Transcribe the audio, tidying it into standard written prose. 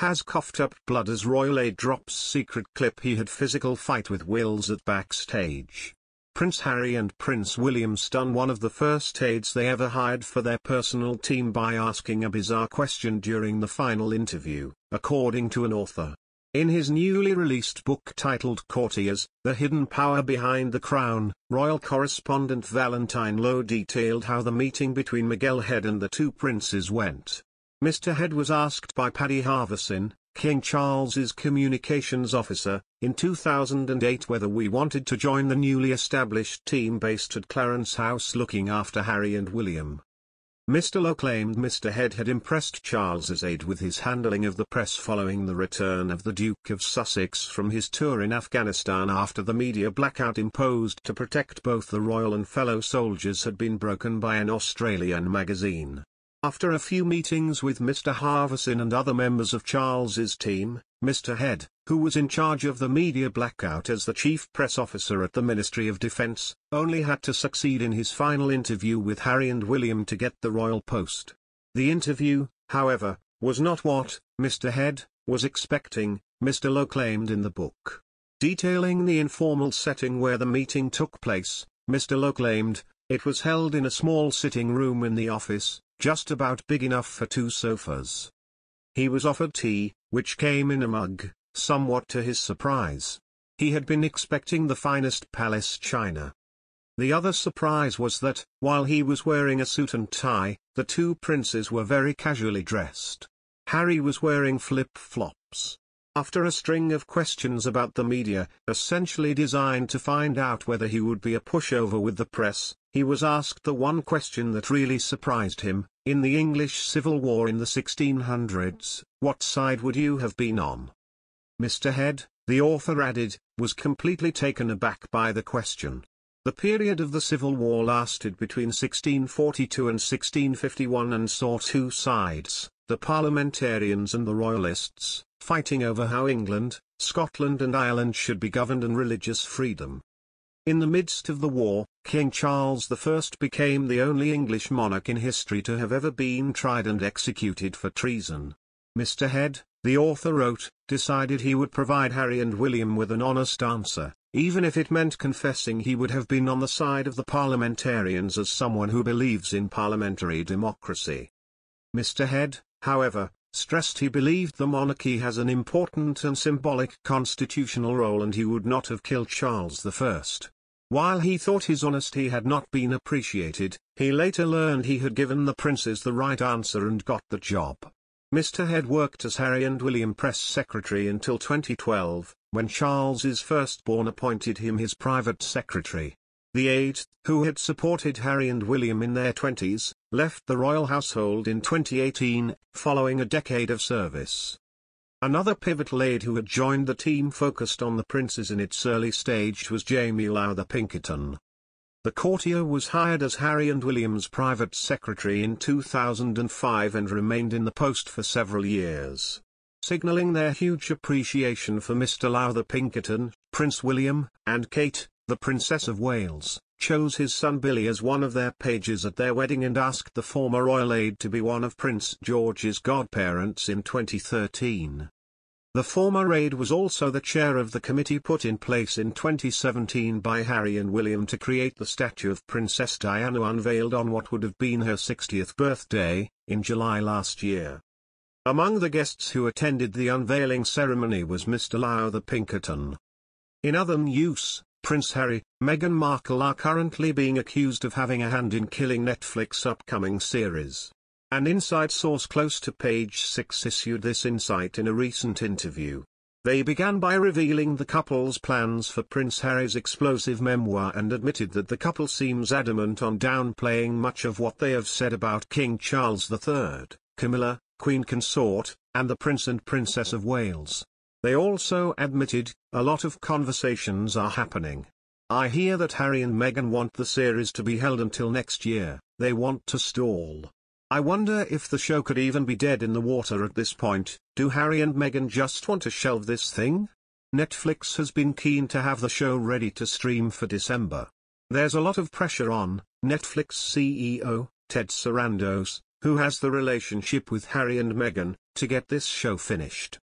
has coughed up blood as royal aide drops secret clip he had physical fight with Wills at Backstage. Prince Harry and Prince William stun one of the first aides they ever hired for their personal team by asking a bizarre question during the final interview, according to an author. In his newly released book titled Courtiers, The Hidden Power Behind the Crown, royal correspondent Valentine Lowe detailed how the meeting between Miguel Head and the two princes went. Mr. Head was asked by Paddy Harverson, King Charles's communications officer, in 2008 whether we wanted to join the newly established team based at Clarence House looking after Harry and William. Mr. Lowe claimed Mr. Head had impressed Charles's aide with his handling of the press following the return of the Duke of Sussex from his tour in Afghanistan after the media blackout imposed to protect both the royal and fellow soldiers had been broken by an Australian magazine. After a few meetings with Mr. Harverson and other members of Charles's team, Mr. Head, who was in charge of the media blackout as the chief press officer at the Ministry of Defence, only had to succeed in his final interview with Harry and William to get the royal post. The interview, however, was not what Mr. Head was expecting, Mr. Lowe claimed in the book. Detailing the informal setting where the meeting took place, Mr. Lowe claimed, it was held in a small sitting room in the office, just about big enough for two sofas. He was offered tea, which came in a mug, somewhat to his surprise. He had been expecting the finest palace china. The other surprise was that, while he was wearing a suit and tie, the two princes were very casually dressed. Harry was wearing flip-flops. After a string of questions about the media, essentially designed to find out whether he would be a pushover with the press, he was asked the one question that really surprised him: in the English Civil War in the 1600s, what side would you have been on? Mr. Head, the author added, was completely taken aback by the question. The period of the Civil War lasted between 1642 and 1651 and saw two sides, the parliamentarians and the royalists, fighting over how England, Scotland and Ireland should be governed and religious freedom. In the midst of the war, King Charles I became the only English monarch in history to have ever been tried and executed for treason. Mr. Head, the author wrote, decided he would provide Harry and William with an honest answer, even if it meant confessing he would have been on the side of the parliamentarians as someone who believes in parliamentary democracy. Mr. Head, however, stressed he believed the monarchy has an important and symbolic constitutional role and he would not have killed Charles I. While he thought his honesty had not been appreciated, he later learned he had given the princes the right answer and got the job. Mr. Head worked as Harry and William press secretary until 2012, when Charles's firstborn appointed him his private secretary. The aide, who had supported Harry and William in their 20s, left the royal household in 2018, following a decade of service. Another pivotal aide who had joined the team focused on the princes in its early stage was Jamie Lowther Pinkerton. The courtier was hired as Harry and William's private secretary in 2005 and remained in the post for several years. Signaling their huge appreciation for Mr. Lowther Pinkerton, Prince William, and Kate, the Princess of Wales, chose his son Billy as one of their pages at their wedding and asked the former royal aide to be one of Prince George's godparents in 2013. The former aide was also the chair of the committee put in place in 2017 by Harry and William to create the statue of Princess Diana unveiled on what would have been her 60th birthday, in July last year. Among the guests who attended the unveiling ceremony was Mr. Lowther Pinkerton. In other news, Prince Harry, Meghan Markle are currently being accused of having a hand in killing Netflix's upcoming series. An inside source close to Page 6 issued this insight in a recent interview. They began by revealing the couple's plans for Prince Harry's explosive memoir and admitted that the couple seems adamant on downplaying much of what they have said about King Charles III, Camilla, Queen Consort, and the Prince and Princess of Wales. They also admitted, a lot of conversations are happening. I hear that Harry and Meghan want the series to be held until next year, they want to stall. I wonder if the show could even be dead in the water at this point. Do Harry and Meghan just want to shelve this thing? Netflix has been keen to have the show ready to stream for December. There's a lot of pressure on, Netflix CEO, Ted Sarandos, Who has the relationship with Harry and Meghan, to get this show finished?